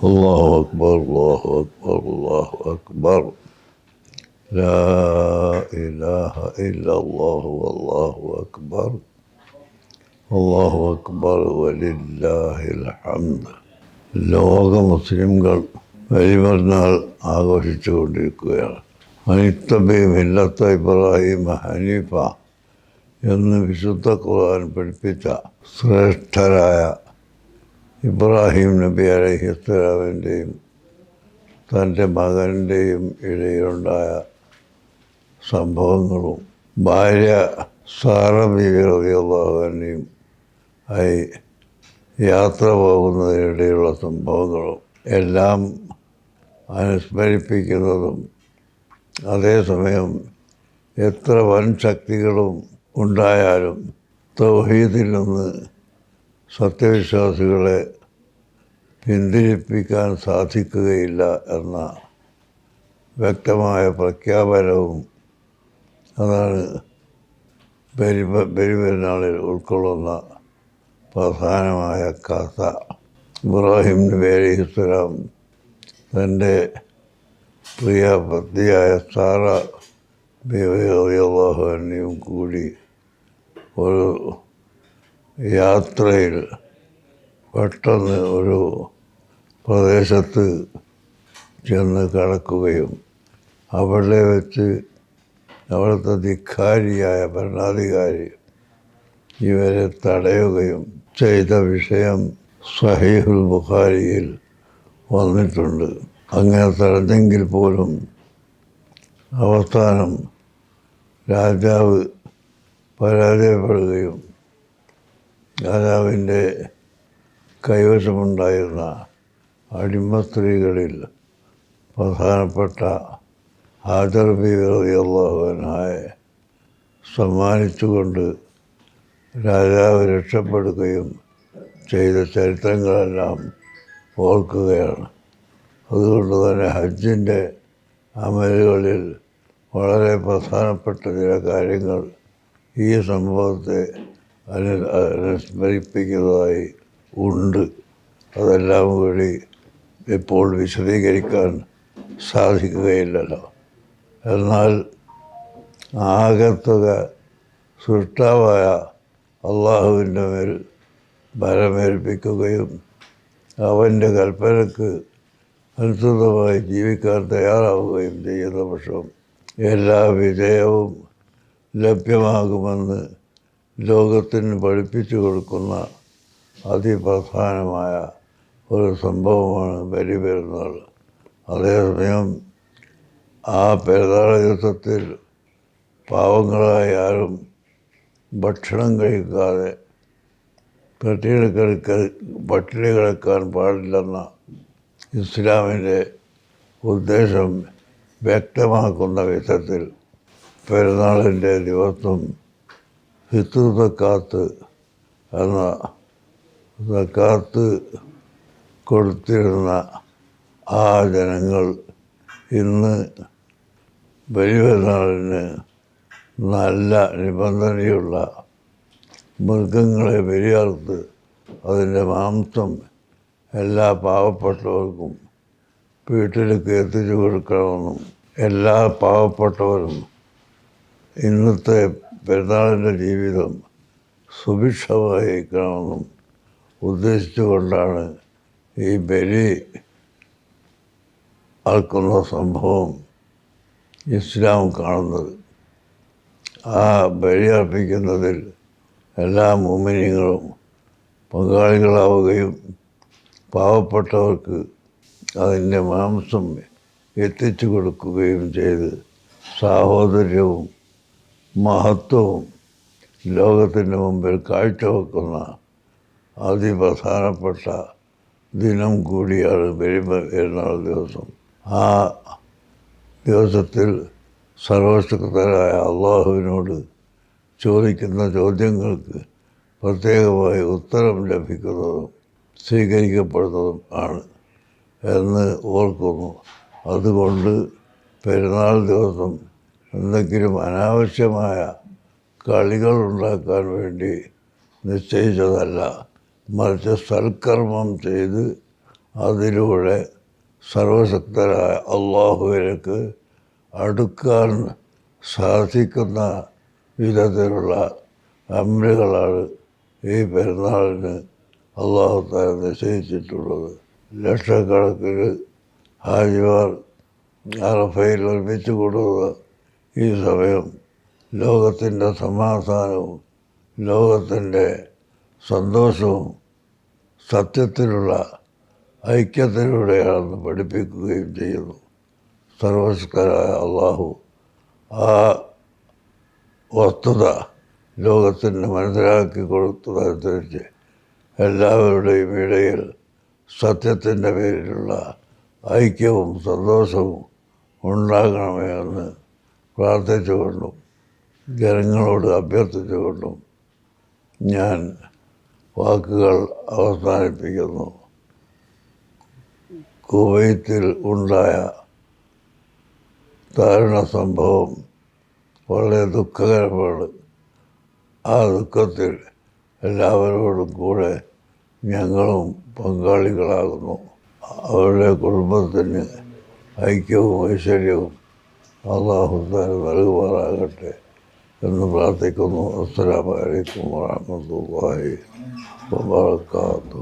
الله أكبر الله أكبر الله أكبر لا إله إلا الله والله أكبر الله أكبر ولله الحمد. ലോക മുസ്ലിംകൾ ബലിപെരുന്നാൾ ആഘോഷിച്ചുകൊണ്ടിരിക്കുകയാണ്. അനിത്തബി മില്ലത്ത ഇബ്രാഹിം ഹനീഫ എന്ന് വിശുദ്ധ ഖുർആൻ പഠിപ്പിച്ച ശ്രേഷ്ഠരായ ഇബ്രാഹിം നബി അലൈഹിസ്സലാമിൻ്റെയും തൻ്റെ മകൻ്റെയും ഇടയിലുണ്ടായ സംഭവങ്ങളും ഭാര്യ സാറ ബീവി റളിയല്ലാഹു അൻഹയും ആയി യാത്ര പോകുന്നതിനിടയിലുള്ള സംഭവങ്ങളും എല്ലാം അനുസ്മരിപ്പിക്കുന്നതും അതേസമയം എത്ര വൻ ശക്തികളും ഉണ്ടായാലും തൗഹീദിൽ നിന്ന് സത്യവിശ്വാസികളെ പിന്തിരിപ്പിക്കാൻ സാധിക്കുകയില്ല എന്ന വ്യക്തമായ പ്രഖ്യാപനവും അതാണ് ബലിപെരുന്നാളിൽ ഉൾക്കൊള്ളുന്ന പ്രധാനമായ കഥ. ഇബ്രാഹിം നബി അലൈഹിസ്സലാം തൻ്റെ പ്രിയ പത്നിയായ സാറ ബീവി റളിയല്ലാഹു അൻഹയും കൂടി ഒരു യാത്രയിൽ പെട്ടെന്ന് ഒരു പ്രദേശത്ത് ചെന്ന് കടക്കുകയും അവിടെ വെച്ച് അവിടുത്തെ ധിക്കാരിയായ ഭരണാധികാരി ഇവരെ തടയുകയും ചെയ്ത വിഷയം സഹീഹുൽ ബുഖാരിയിൽ വന്നിട്ടുണ്ട്. അങ്ങനെ തടഞ്ഞെങ്കിൽ പോലും അവസാനം രാജാവ് പരാജയപ്പെടുകയും രാജാവിൻ്റെ കൈവശമുണ്ടായിരുന്ന അടിമ സ്ത്രീകളിൽ പ്രധാനപ്പെട്ട ഹാജർ ബീവി റളിയല്ലാഹു അൻഹയെ സമ്മാനിച്ചുകൊണ്ട് രാജാവ് രക്ഷപ്പെടുകയും ചെയ്ത ചരിത്രങ്ങളെല്ലാം ഓർക്കുകയാണ്. അതുകൊണ്ട് തന്നെ ഹജ്ജിൻ്റെ അമലുകളിൽ വളരെ പ്രധാനപ്പെട്ട ചില കാര്യങ്ങൾ ഈ സംഭവത്തെ അനുസ്മരിപ്പിക്കുന്നതായി ഉണ്ട്. അതെല്ലാം കൂടി ഇപ്പോൾ വിശദീകരിക്കാൻ സാധിക്കുകയില്ലല്ലോ. എന്നാൽ ആകത്തുക സൃഷ്ടാവായ അള്ളാഹുവിൻ്റെ മേൽ ഭരമേൽപ്പിക്കുകയും അവൻ്റെ കൽപ്പനക്ക് അനുസൃതമായി ജീവിക്കാൻ തയ്യാറാവുകയും ചെയ്യുന്ന പക്ഷം എല്ലാ വിജയവും ലഭ്യമാകുമെന്ന് ലോകത്തിന് പഠിപ്പിച്ചു കൊടുക്കുന്ന അതിപ്രധാനമായ ഒരു സംഭവമാണ് ബലിപെരുന്നാൾ. അതേസമയം ആ പെരുന്നാൾ ദിവസത്തിൽ പാവങ്ങളായ ആരും ഭക്ഷണം കഴിക്കാതെ പട്ടിണി കിടക്കാൻ പാടില്ലെന്ന ഇസ്ലാമിൻ്റെ ഉദ്ദേശം വ്യക്തമാക്കുന്ന വിധത്തിൽ പെരുന്നാളിൻ്റെ ദിവസം ഫിത്ർ സക്കാത്ത് എന്ന സക്കാത്ത് കൊടുത്തിരുന്ന ആ ജനങ്ങൾ ഇന്ന് ബലിപെരുന്നാളിന് നല്ല നിബന്ധനയുള്ള മൃഗങ്ങളെ ബലിയറുത്ത് അതിൻ്റെ മാംസം എല്ലാ പാവപ്പെട്ടവർക്കും വീട്ടിലേക്ക് എത്തിച്ചു കൊടുക്കണമെന്നും എല്ലാ പാവപ്പെട്ടവരും ഇന്നത്തെ പെരുന്നാളിൻ്റെ ജീവിതം സുഭിക്ഷമായിരിക്കണമെന്നും ഉദ്ദേശിച്ചുകൊണ്ടാണ് ഈ ബലി അർക്കുന്ന സംഭവം ഇസ്ലാം കാണുന്നത്. ആ ബലി അർപ്പിക്കുന്നതിൽ എല്ലാ മുഅ്മിനീങ്ങളും പങ്കാളികളാവുകയും പാവപ്പെട്ടവർക്ക് അതിൻ്റെ മാംസം എത്തിച്ചു കൊടുക്കുകയും ചെയ്ത് സാഹോദര്യവും മഹത്വവും ലോകത്തിൻ്റെ മുമ്പിൽ കാഴ്ചവെക്കുന്ന അതിപ്രധാനപ്പെട്ട ദിനം കൂടിയാണ് ബലിപെരുന്നാൾ ദിവസം. ആ ദിവസത്തിൽ സർവശക്തനായ അള്ളാഹുവിനോട് ചോദിക്കുന്ന ചോദ്യങ്ങൾക്ക് പ്രത്യേകമായി ഉത്തരം ലഭിക്കുന്നതും സ്വീകരിക്കപ്പെടുന്നതും ആണ് എന്ന് ഓർക്കുന്നു. അതുകൊണ്ട് പെരുന്നാൾ ദിവസം എന്തെങ്കിലും അനാവശ്യമായ കളികൾ ഉണ്ടാക്കാൻ വേണ്ടി നിശ്ചയിച്ചതല്ല, മറിച്ച് സൽക്കർമ്മം ചെയ്ത് അതിലൂടെ സർവശക്തരായ അള്ളാഹുവിലേക്ക് അടുക്കാൻ സാധിക്കുന്ന വിധത്തിലുള്ള അമലുകളാണ് ഈ പെരുന്നാളിന് അള്ളാഹു തആല നിശ്ചയിച്ചിട്ടുള്ളത്. ലക്ഷക്കണക്കിന് ഹാജിമാർ അറഫയിൽ ഒരുമിച്ച് കൂടുക ഈ സമയം ലോകത്തിൻ്റെ സമാധാനവും ലോകത്തിൻ്റെ സന്തോഷവും സത്യത്തിലുള്ള ഐക്യത്തിലൂടെയാണെന്ന് പഠിപ്പിക്കുകയും ചെയ്യുന്നു. സർവശക്തനായ അള്ളാഹു ആ വസ്തുത ലോകത്തിന് മനസ്സിലാക്കി കൊടുത്തതനുസരിച്ച് എല്ലാവരുടെയും ഇടയിൽ സത്യത്തിൻ്റെ പേരിലുള്ള ഐക്യവും സന്തോഷവും ഉണ്ടാകണമേ എന്ന് പ്രാർത്ഥിച്ചുകൊണ്ടും ജനങ്ങളോട് അഭ്യർത്ഥിച്ചുകൊണ്ടും ഞാൻ വാക്കുകൾ അവസാനിപ്പിക്കുന്നു. കുവൈത്തിൽ ഉണ്ടായ ദാരുണ സംഭവം വളരെ ദുഃഖകരമാണ്. ആ ദുഃഖത്തിൽ എല്ലാവരോടും കൂടെ ഞങ്ങളും പങ്കാളികളാകുന്നു. അവരുടെ കുടുംബത്തിന് ഐക്യവും ഐശ്വര്യവും അല്ലാഹു തആല നൽകുമാറാകട്ടെ എന്ന് പ്രാർത്ഥിക്കുന്നു. അസ്സലാമു അലൈക്കും വറഹ്മത്തുള്ളാഹി വബറകാതുഹു.